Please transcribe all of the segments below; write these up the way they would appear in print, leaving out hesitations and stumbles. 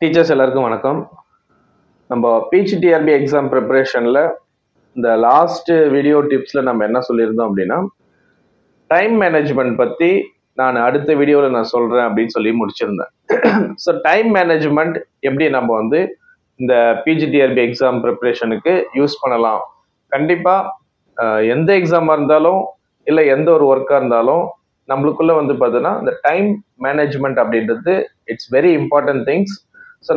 Teachers எல்லாருக்கும் வணக்கம். நம்ம பிஜிடிஆர்பி எக்ஸாம் ப்ரிப்பரேஷனில் இந்த லாஸ்ட் வீடியோ டிப்ஸில் நம்ம என்ன சொல்லியிருந்தோம் அப்படின்னா, டைம் மேனேஜ்மெண்ட் பற்றி நான் அடுத்த வீடியோவில் நான் சொல்கிறேன் அப்படின்னு சொல்லி முடிச்சிருந்தேன். ஸோ டைம் மேனேஜ்மெண்ட் எப்படி நம்ம வந்து இந்த பிஜிடிஆர்பி எக்ஸாம் ப்ரிப்பரேஷனுக்கு யூஸ் பண்ணலாம். கண்டிப்பாக எந்த எக்ஸாமாக இருந்தாலும் இல்லை எந்த ஒரு ஒர்க்காக இருந்தாலும் நம்மளுக்குள்ள வந்து பார்த்தீங்கன்னா இந்த டைம் மேனேஜ்மெண்ட் அப்படின்றது it's very important things. So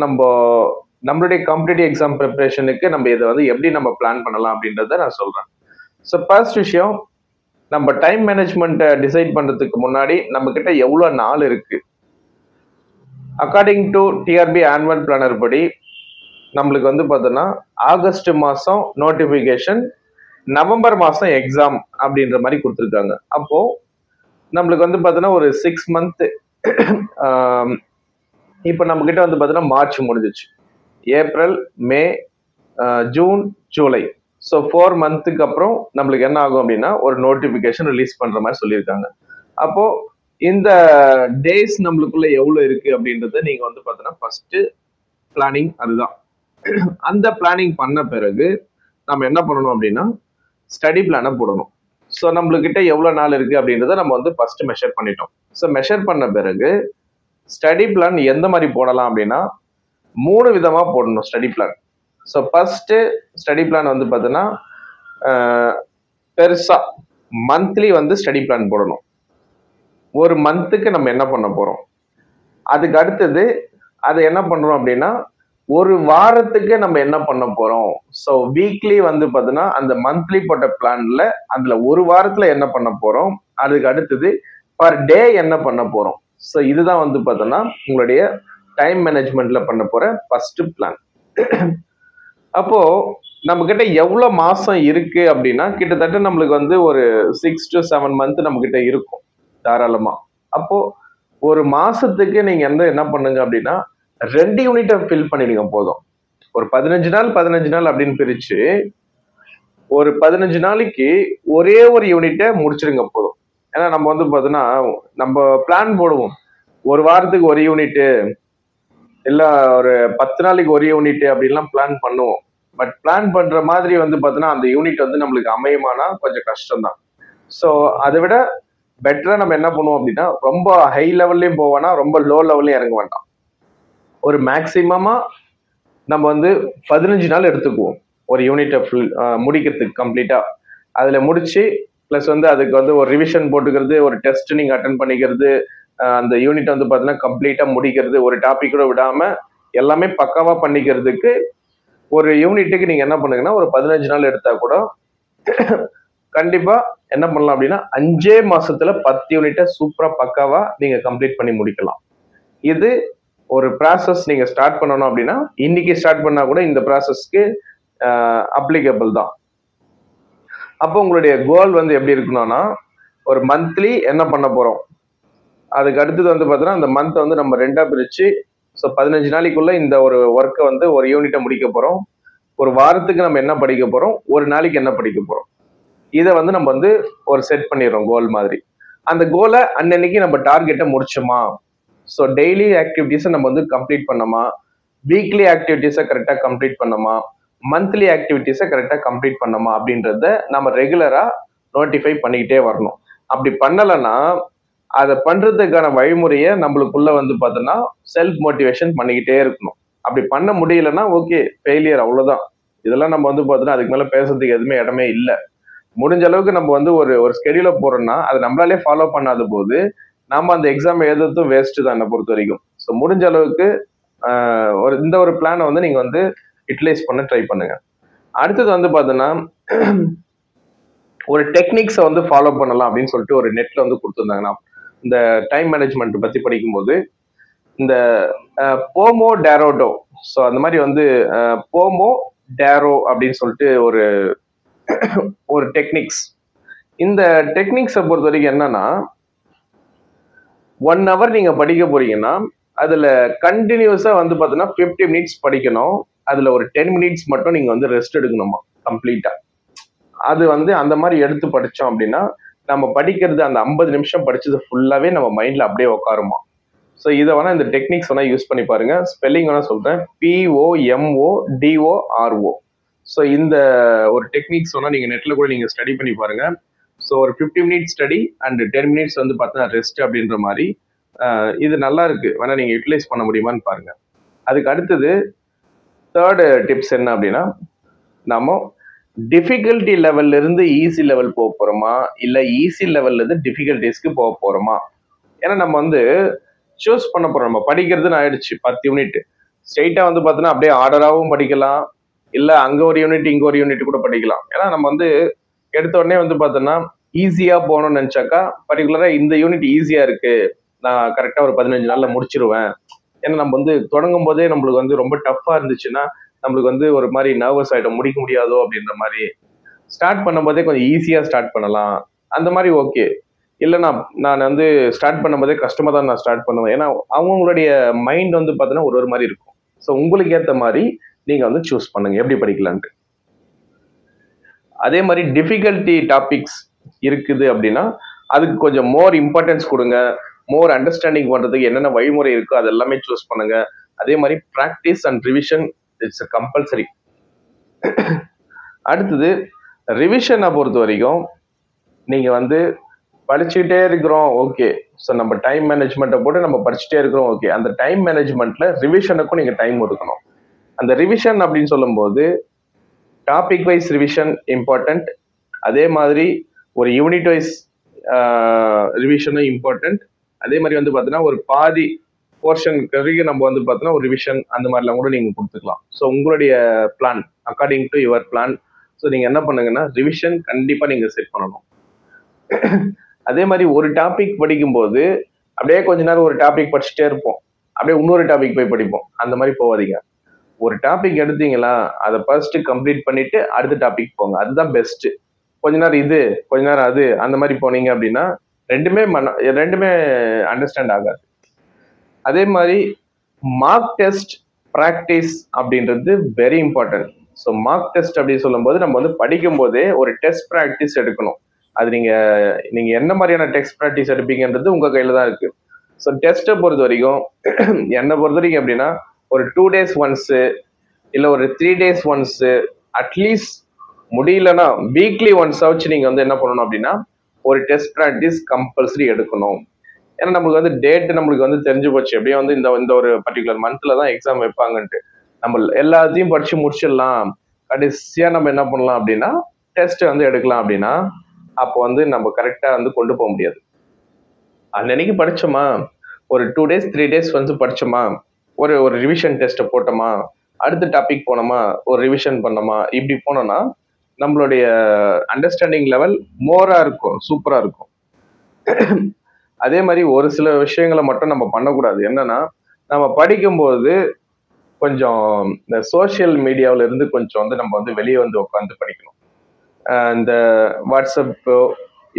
நம்மளுடைய காம்படிட்டிவ் எக்ஸாம் ப்ரிப்பரேஷனுக்கு நம்ம இதை வந்து எப்படி நம்ம பிளான் பண்ணலாம் அப்படின்றத நான் சொல்கிறேன். ஸோ ஃபர்ஸ்ட் விஷயம், நம்ம டைம் மேனேஜ்மெண்ட்டை டிசைட் பண்ணுறதுக்கு முன்னாடி நம்ம கிட்ட எவ்வளோ நாள் இருக்கு. According to TRP annual planner படி நம்மளுக்கு வந்து பார்த்தோன்னா ஆகஸ்ட் மாதம் நோட்டிஃபிகேஷன், நவம்பர் மாதம் எக்ஸாம் அப்படின்ற மாதிரி கொடுத்துருக்காங்க. அப்போது நம்மளுக்கு வந்து பார்த்தோன்னா ஒரு 6 மந்த்து. இப்போ நம்ம கிட்ட வந்து பார்த்தீங்கன்னா மார்ச் முடிஞ்சிச்சு, ஏப்ரல், மே, ஜூன், ஜூலை. ஸோ 4 மந்த்துக்கு அப்புறம் நம்மளுக்கு என்ன ஆகும் அப்படின்னா ஒரு நோட்டிஃபிகேஷன் ரிலீஸ் பண்ற மாதிரி சொல்லியிருக்காங்க. அப்போ இந்த டேஸ் நம்மளுக்குள்ள எவ்வளவு இருக்கு அப்படின்றத நீங்க வந்து பார்த்தீங்கன்னா ஃபர்ஸ்ட் பிளானிங் அதுதான். அந்த பிளானிங் பண்ண பிறகு நம்ம என்ன பண்ணணும் அப்படின்னா ஸ்டடி பிளானை போடணும். ஸோ நம்மளுக்கிட்ட எவ்வளோ நாள் இருக்கு அப்படின்றத நம்ம வந்து ஃபர்ஸ்ட் மெஷர் பண்ணிட்டோம். ஸோ மெஷர் பண்ண பிறகு ஸ்டடி பிளான் எந்த மாதிரி போடலாம் அப்படின்னா 3 விதமா போடணும் study plan. So first study plan வந்து பார்த்தீங்கன்னா பெருசா மந்த்லி வந்து ஸ்டடி பிளான் போடணும். ஒரு மந்த்துக்கு நம்ம என்ன பண்ண போறோம். அதுக்கு அடுத்தது அதை என்ன பண்றோம் அப்படின்னா ஒரு வாரத்துக்கு நம்ம என்ன பண்ண போறோம். ஸோ வீக்லி வந்து பார்த்தீங்கன்னா அந்த மந்த்லி போட்ட பிளான்ல அதுல ஒரு வாரத்துல என்ன பண்ண போறோம். அதுக்கு அடுத்தது பர் டே என்ன பண்ண போறோம். ஸோ இதுதான் வந்து பார்த்தோன்னா உங்களுடைய டைம் மேனேஜ்மெண்ட்ல பண்ண போற ஃபர்ஸ்ட் பிளான். அப்போ நம்ம கிட்ட எவ்வளவு மாசம் இருக்கு அப்படின்னா கிட்டத்தட்ட நம்மளுக்கு வந்து ஒரு 6 to 7 மந்த் நம்ம கிட்ட இருக்கும் தாராளமா. அப்போ ஒரு மாசத்துக்கு நீங்க என்ன பண்ணுங்க அப்படின்னா 2 யூனிட்டை ஃபில் பண்ணிடுங்க போதும். ஒரு 15 நாள் 15 நாள் அப்படின்னு பிரிச்சு ஒரு 15 நாளைக்கு ஒரே ஒரு யூனிட்டை முடிச்சிருங்க போதும். ஏன்னா நம்ம வந்து பார்த்தோன்னா நம்ம பிளான் போடுவோம், ஒரு வாரத்துக்கு ஒரு யூனிட்டு இல்ல ஒரு 10 நாளைக்கு ஒரு யூனிட் அப்படின்லாம் பிளான் பண்ணுவோம். பட் பிளான் பண்ற மாதிரி வந்து பார்த்தோன்னா அந்த யூனிட் வந்து நம்மளுக்கு அமையுமானா கொஞ்சம் கஷ்டம் தான். ஸோ அதை விட பெட்டரா நம்ம என்ன பண்ணுவோம் அப்படின்னா ரொம்ப ஹை லெவல்லையும் போவோம்னா ரொம்ப லோ லெவல்லையும் இறங்க வேண்டாம். ஒரு மேக்சிமமா நம்ம வந்து 15 நாள் எடுத்துக்குவோம் ஒரு யூனிட்டை முடிக்கிறதுக்கு கம்ப்ளீட்டா. அதுல முடிச்சு பிளஸ் வந்து அதுக்கு வந்து ஒரு ரிவிஷன் போட்டுக்கிறது, ஒரு டெஸ்ட் நீங்க அட்டன் பண்ணிக்கிறது, அந்த யூனிட் வந்து பார்த்தீங்கன்னா கம்ப்ளீட்டா முடிக்கிறது, ஒரு டாபிக் கூட விடாம எல்லாமே பக்காவா பண்ணிக்கிறதுக்கு ஒரு யூனிட்டுக்கு நீங்க என்ன பண்ணுங்கன்னா ஒரு 15 நாள் எடுத்தா கூட கண்டிப்பா என்ன பண்ணலாம் அப்படின்னா 5 மாசத்துல 10 யூனிட்டை சூப்பரா பக்காவா நீங்க கம்ப்ளீட் பண்ணி முடிக்கலாம். இது ஒரு ப்ராசஸ் நீங்க ஸ்டார்ட் பண்ணணும் அப்படின்னா இன்னைக்கு ஸ்டார்ட் பண்ணா கூட இந்த ப்ராசஸ்க்கு அப்ளிகபிள் தான். அப்போ உங்களுடைய கோல் வந்து எப்படி இருக்கணும்னா ஒரு மந்த்லி என்ன பண்ண போறோம். அதுக்கு அடுத்தது வந்து பார்த்தீங்கன்னா அந்த மந்த் வந்து நம்ம 2ஆ பிரிச்சு ஸோ 15 நாளைக்குள்ள இந்த ஒரு ஒர்க்கை வந்து ஒரு யூனிட்டை முடிக்க போறோம். ஒரு வாரத்துக்கு நம்ம என்ன படிக்க போறோம், ஒரு நாளைக்கு என்ன படிக்க போறோம். இதை வந்து நம்ம வந்து ஒரு செட் பண்ணிடுறோம் கோல் மாதிரி. அந்த கோலை அன்னன்னைக்கு நம்ம டார்கெட்டை முடிச்சோமா, ஸோ டெய்லி ஆக்டிவிட்டிஸை நம்ம வந்து கம்ப்ளீட் பண்ணோமா, வீக்லி ஆக்டிவிட்டிஸை கரெக்டாக கம்ப்ளீட் பண்ணோமா, மந்த்லி ஆக்டிவிட்டிஸை கரெக்டாக கம்ப்ளீட் பண்ணோமா அப்படின்றத நம்ம ரெகுலரா நோட்டிஃபை பண்ணிக்கிட்டே வரணும். அப்படி பண்ணலைன்னா அதை பண்றதுக்கான வழிமுறையை நம்மளுக்குள்ள வந்து பார்த்தோன்னா செல்ஃப் மோட்டிவேஷன் பண்ணிக்கிட்டே இருக்கணும். அப்படி பண்ண முடியலன்னா ஓகே, ஃபெயிலியர், அவ்வளவுதான். இதெல்லாம் நம்ம வந்து பார்த்தோன்னா அதுக்கு மேல பேசுறதுக்கு எதுவுமே இடமே இல்லை. முடிஞ்ச அளவுக்கு நம்ம வந்து ஒரு ஸ்கெடியூல போறோம்னா அதை நம்மளாலே ஃபாலோ பண்ணாத போது நாம அந்த எக்ஸாம் எழுதுறதும் வேஸ்ட் தான் என்னை பொறுத்த வரைக்கும். ஸோ முடிஞ்ச அளவுக்கு இந்த ஒரு பிளானை வந்து நீங்க வந்து யூட்டிலைஸ் பண்ண ட்ரை பண்ணுங்க. அடுத்தது வந்து பார்த்தோன்னா ஒரு டெக்னிக்ஸை வந்து ஃபாலோ பண்ணலாம் அப்படின்னு சொல்லிட்டு ஒரு நெட்ல வந்து கொடுத்துருந்தாங்கன்னா இந்த டைம் மேனேஜ்மெண்ட் பத்தி படிக்கும்போது இந்த போமோ டேரோடோ, ஸோ அந்த மாதிரி வந்து போமோ டேரோ அப்படின்னு சொல்லிட்டு ஒரு டெக்னிக்ஸ். இந்த டெக்னிக்ஸை பொறுத்த வரைக்கும் என்னன்னா 1 hour நீங்க படிக்க போறீங்கன்னா அதுல கண்டினியூஸா வந்து பார்த்தீங்கன்னா 50 minutes படிக்கணும். அதுல ஒரு 10 minutes மட்டும் நீங்க வந்து ரெஸ்ட் எடுக்கணுமா கம்ப்ளீட்டா. அது வந்து அந்த மாதிரி எடுத்து படிச்சோம் அப்படின்னா நம்ம படிக்கிறது அந்த 50 நிமிஷம் படிச்சது ஃபுல்லாவே நம்ம மைண்ட்ல அப்படியே உட்காருமா. ஸோ இதை வேணா இந்த டெக்னிக்ஸ் வேணா யூஸ் பண்ணி பாருங்க. ஸ்பெல்லிங் வேணா சொல்றேன், POMODORO. ஸோ இந்த ஒரு டெக்னிக்ஸ் வேணா நீங்க நெட்ல கூட நீங்க ஸ்டடி பண்ணி பாருங்க. ஸோ ஒரு 50 மினிட்ஸ் ஸ்டடி அண்ட் 10 மினிட்ஸ் வந்து பார்த்தீங்கன்னா ரெஸ்ட் அப்படின்ற மாதிரி இது நல்லா இருக்கு, வேணா நீங்க யூட்டிலைஸ் பண்ண முடியுமான்னு பாருங்க. அதுக்கு அடுத்தது தேர்டு டிப்ஸ் என்ன அப்படின்னா, நம்ம டிஃபிகல்ட்டி லெவல்ல இருந்து ஈஸி லெவல் போக போறோமா, இல்ல ஈஸி லெவல்ல இருந்து டிஃபிகல்டிஸ்க்கு போக போறோமா? ஏன்னா நம்ம வந்து சூஸ் பண்ண போறோம். நம்ம படிக்கிறதுன்னு ஆயிடுச்சு 10 யூனிட் ஸ்ட்ரெயிட்டா வந்து பார்த்தீங்கன்னா அப்படியே ஆர்டராகவும் படிக்கலாம், இல்ல அங்க ஒரு யூனிட் இங்க ஒரு யூனிட் கூட படிக்கலாம். ஏன்னா நம்ம வந்து எடுத்த உடனே வந்து பார்த்தோன்னா ஈஸியா போகணும்னு நினைச்சாக்கா பர்டிகுலரா இந்த யூனிட் ஈஸியா இருக்கு, நான் கரெக்டா ஒரு 15 நாள்ல முடிச்சிருவேன். ஏன்னா நம்ம வந்து தொடங்கும் போதே நம்மளுக்கு வந்து ரொம்ப டஃப்பா இருந்துச்சுன்னா நம்மளுக்கு வந்து ஒரு மாதிரி நர்வஸ் ஆகிடும், முடிக்க முடியாதோ அப்படின்ற மாதிரி. ஸ்டார்ட் பண்ணும்போதே கொஞ்சம் ஈஸியாக ஸ்டார்ட் பண்ணலாம் அந்த மாதிரி ஓகே. இல்லை நான் வந்து ஸ்டார்ட் பண்ணும்போதே கஷ்டமாக தான் நான் ஸ்டார்ட் பண்ணுவேன். ஏன்னா அவங்களுடைய மைண்ட் வந்து பார்த்தீங்கன்னா ஒரு மாதிரி இருக்கும். ஸோ உங்களுக்கு ஏற்ற மாதிரி நீங்கள் வந்து சூஸ் பண்ணுங்க எப்படி படிக்கலான்ட்டு. அதே மாதிரி டிஃபிகல்ட்டி டாபிக்ஸ் இருக்குது அப்படின்னா அதுக்கு கொஞ்சம் மோர் இம்பார்ட்டன்ஸ் கொடுங்க. மோர் அண்டர்ஸ்டாண்டிங் பண்ணுறதுக்கு என்னென்ன வழிமுறை இருக்கோ அது எல்லாமே சூஸ் பண்ணுங்க. அதே மாதிரி practice and revision it's compulsory. அடுத்தது ரிவிஷனை பொறுத்த வரைக்கும் நீங்கள் வந்து படிச்சுக்கிட்டே இருக்கிறோம் ஓகே, ஸோ நம்ம டைம் மேனேஜ்மெண்ட்டை போட்டு நம்ம படிச்சுட்டே இருக்கிறோம் ஓகே. அந்த டைம் மேனேஜ்மெண்ட்ல ரிவிஷனுக்கும் நீங்கள் டைம் ஒதுக்கணும். அந்த ரிவிஷன் அப்படின்னு சொல்லும்போது டாபிக் வைஸ் ரிவிஷன் இம்பார்ட்டன்ட், அதே மாதிரி ஒரு யூனிட் வைஸ் ரிவிஷனும் இம்பார்ட்டன்ட். அதே மாதிரி வந்து பார்த்தீங்கன்னா ஒரு பாதி போர்ஷன் வரைக்கும் நம்ம வந்து பார்த்தோன்னா ஒரு ரிவிஷன் அந்த மாதிரிலாம் கூட நீங்கள் கொடுத்துக்கலாம். ஸோ உங்களுடைய plan according to your plan. So நீங்கள் என்ன பண்ணுங்கன்னா ரிவிஷன் கண்டிப்பாக நீங்கள் செட் பண்ணணும். அதே மாதிரி ஒரு டாபிக் படிக்கும்போது அப்படியே கொஞ்ச நேரம் ஒரு டாபிக் படிச்சுட்டே இருப்போம், அப்படியே இன்னொரு டாபிக் போய் படிப்போம், அந்த மாதிரி போகாதீங்க. ஒரு டாபிக் எடுத்தீங்களா அதை ஃபர்ஸ்ட் கம்ப்ளீட் பண்ணிட்டு அடுத்த டாபிக் போங்க, அதுதான் பெஸ்ட். கொஞ்ச நேரம் இது கொஞ்ச நேரம் அது அந்த மாதிரி போனீங்க அப்படின்னா ரெண்டுமே அண்டர்ஸ்டாண்ட் ஆகாது. அதே மாதிரி மார்க் டெஸ்ட் ப்ராக்டிஸ் அப்படின்றது very important. So mark test அப்படின்னு சொல்லும்போது நம்ம வந்து படிக்கும் போதே ஒரு டெஸ்ட் ப்ராக்டிஸ் எடுக்கணும். அது நீங்க என்ன மாதிரியான டெஸ்ட் ப்ராக்டிஸ் எடுப்பீங்கன்றது உங்க கையில தான் இருக்கு. ஸோ டெஸ்ட்டை பொறுத்த வரைக்கும் என்னை பொறுத்த வரைக்கும் எப்படின்னா ஒரு 2 days ஒன்ஸு இல்லை ஒரு 3 days ஒன்ஸு அட்லீஸ்ட் முடியலன்னா வீக்லி ஒன்ஸ் ஆச்சு நீங்க வந்து என்ன பண்ணணும் அப்படின்னா ஒரு டெஸ்ட் ப்ராக்டிஸ் கம்பல்சரி எடுக்கணும். ஏன்னா நம்மளுக்கு வந்து டேட் நம்மளுக்கு வந்து தெரிஞ்சு போச்சு, எப்படியே வந்து இந்த ஒரு பர்டிகுலர் மந்த்ல தான் எக்ஸாம் வைப்பாங்கன்ட்டு. நம்ம எல்லாத்தையும் படிச்சு முடிச்சிடலாம், கடைசியா நம்ம என்ன பண்ணலாம் அப்படின்னா டெஸ்ட் வந்து எடுக்கலாம் அப்படின்னா அப்போ வந்து நம்ம கரெக்டா வந்து கொண்டு போக முடியாது. அன்னைக்கு படிச்சோமா, ஒரு 2 days 3 days வந்து படிச்சோமா, ஒரு ரிவிஷன் டெஸ்ட்டை போட்டோமா, அடுத்த டாபிக் போனோமா, ஒரு ரிவிஷன் பண்ணோமா, இப்படி போனோம்னா நம்மளுடைய அண்டர்ஸ்டாண்டிங் லெவல் மோரா இருக்கும், சூப்பரா இருக்கும். அதே மாதிரி ஒரு சில விஷயங்களை மட்டும் நம்ம பண்ணக்கூடாது. என்னன்னா நம்ம படிக்கும்போது கொஞ்சம் இந்த சோசியல் மீடியாவில இருந்து கொஞ்சம் வந்து நம்ம வந்து வெளியே வந்து உட்காந்து படிக்கணும். இந்த வாட்ஸ்அப்போ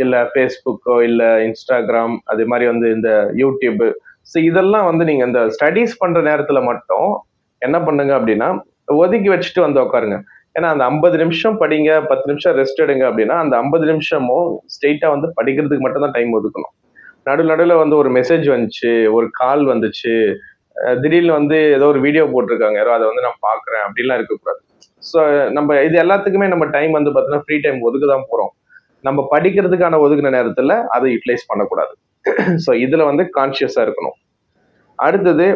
இல்லை ஃபேஸ்புக்கோ இல்லை இன்ஸ்டாகிராம் அதே மாதிரி வந்து இந்த யூடியூப், ஸோ இதெல்லாம் வந்து நீங்கள் இந்த ஸ்டடீஸ் பண்ணுற நேரத்தில் மட்டும் என்ன பண்ணுங்க அப்படின்னா ஒதுக்கி வச்சுட்டு வந்து உட்காருங்க. ஏன்னா அந்த 50 நிமிஷம் படிங்க, 10 நிமிஷம் ரெஸ்ட் எடுங்க அப்படின்னா அந்த 50 நிமிஷமும் ஸ்ட்ரெயிட்டாக வந்து படிக்கிறதுக்கு மட்டும் தான் டைம் ஒதுக்கணும். நடுவில் வந்து ஒரு மெசேஜ் வந்துச்சு, ஒரு கால் வந்துச்சு, திடீர்னு வந்து ஏதோ ஒரு வீடியோ போட்டிருக்காங்க யாரோ, அதை வந்து நான் பார்க்குறேன் அப்படின்லாம் இருக்கக்கூடாது. ஸோ நம்ம இது எல்லாத்துக்குமே நம்ம டைம் வந்து பார்த்தீங்கன்னா ஃப்ரீ டைம் ஒதுக்க தான் போகிறோம். நம்ம படிக்கிறதுக்கான ஒதுக்கின நேரத்தில் அதை யூட்டிலைஸ் பண்ணக்கூடாது. ஸோ இதில் வந்து கான்ஷியஸாக இருக்கணும். அடுத்தது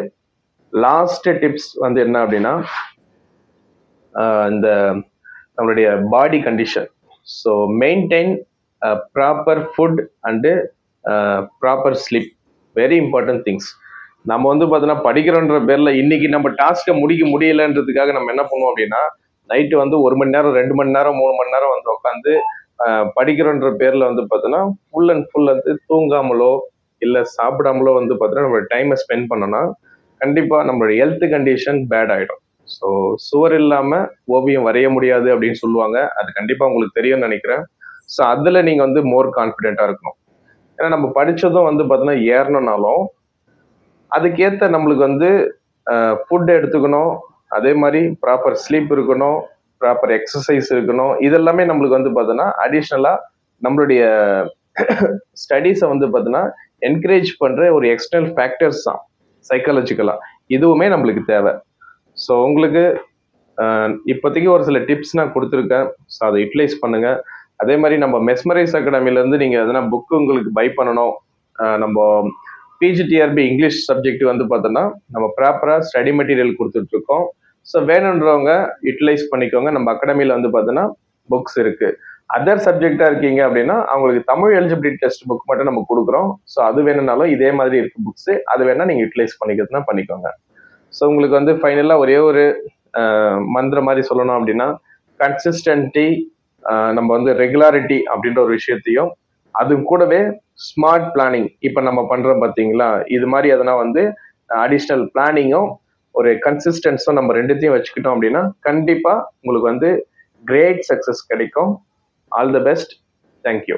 லாஸ்ட் டிப்ஸ் வந்து என்ன அப்படின்னா இந்த நம்மளுடைய body condition. So maintain proper food and proper sleep, very important things. நம்ம வந்து பார்த்தீங்கன்னா படிக்கிறோன்ற பேரில் இன்னைக்கு நம்ம டாஸ்க்கை முடிக்க முடியலைன்றதுக்காக நம்ம என்ன பண்ணுவோம் அப்படின்னா நைட்டு வந்து 1 மணி நேரம் 2 மணி நேரம் 3 மணி நேரம் வந்து உட்காந்து படிக்கிறோன்ற பேரில் வந்து பார்த்தோன்னா ஃபுல் அண்ட் ஃபுல் வந்து தூங்காமலோ இல்லை சாப்பிடாமலோ வந்து பார்த்தோன்னா நம்மளோட டைமை ஸ்பெண்ட் பண்ணோன்னா கண்டிப்பாக நம்மளோட ஹெல்த் கண்டிஷன் பேட் ஆகிடும். ஸோ சுவர் இல்லாமல் ஓவியம் வரைய முடியாது அப்படின்னு சொல்லுவாங்க, அது கண்டிப்பாக உங்களுக்கு தெரியும்னு நினைக்கிறேன். ஸோ அதில் நீங்கள் வந்து மோர் கான்ஃபிடென்ட்டாக இருக்கணும். ஏன்னா நம்ம படித்ததும் வந்து பார்த்தோன்னா ஏறணும்னாலும் அதுக்கேற்ற நம்மளுக்கு வந்து ஃபுட் எடுத்துக்கணும், அதே மாதிரி ப்ராப்பர் ஸ்லீப் இருக்கணும், ப்ராப்பர் எக்ஸசைஸ் இருக்கணும். இதெல்லாமே நம்மளுக்கு வந்து பார்த்தோன்னா அடிஷ்னலாக நம்மளுடைய ஸ்டடீஸை வந்து பார்த்தோன்னா என்கரேஜ் பண்ணுற ஒரு எக்ஸ்டர்னல் ஃபேக்டர்ஸ் தான். சைக்காலஜிக்கலாக இதுவுமே நம்மளுக்கு தேவை. ஸோ உங்களுக்கு இப்போதைக்கு ஒரு சில டிப்ஸ் நான் கொடுத்துருக்கேன். ஸோ அதை யூட்டிலைஸ் பண்ணுங்க. அதே மாதிரி நம்ம மெஸ்மரைஸ் அகாடமிலேருந்து நீங்கள் எதனா புக்கு உங்களுக்கு பை பண்ணணும், நம்ம பிஜிடிஆர்பி இங்கிலீஷ் சப்ஜெக்ட் வந்து பார்த்தோன்னா நம்ம ப்ராப்பராக ஸ்டடி மெட்டீரியல் கொடுத்துட்ருக்கோம். ஸோ வேணுன்றவங்க யூட்டிலைஸ் பண்ணிக்கோங்க. நம்ம அகாடமியில் வந்து பார்த்தோன்னா புக்ஸ் இருக்குது. அதர் சப்ஜெக்டாக இருக்கீங்க அப்படின்னா அவங்களுக்கு தமிழ் எலிஜிபிலிட்டி டெஸ்ட் புக் மட்டும் நம்ம கொடுக்குறோம். ஸோ அது வேணும்னாலும் இதே மாதிரி இருக்கு புக்ஸு, அது வேணால் நீங்கள் யூட்டிலைஸ் பண்ணிக்கிறதுனா பண்ணிக்கோங்க. ஸோ உங்களுக்கு வந்து ஃபைனலாக ஒரே ஒரு மந்திர மாதிரி சொல்லணும் அப்படின்னா, கன்சிஸ்டன்டி, நம்ம வந்து ரெகுலாரிட்டி அப்படின்ற ஒரு விஷயத்தையும், அது கூடவே ஸ்மார்ட் பிளானிங் இப்போ நம்ம பண்ணுறோம் பார்த்தீங்களா, இது மாதிரி எதனா வந்து அடிஷ்னல் பிளானிங்கும் ஒரு கன்சிஸ்டன்ஸும் நம்ம ரெண்டுத்தையும் வச்சுக்கிட்டோம் அப்படின்னா கண்டிப்பாக உங்களுக்கு வந்து கிரேட் சக்ஸஸ் கிடைக்கும். All the best. தேங்க்யூ.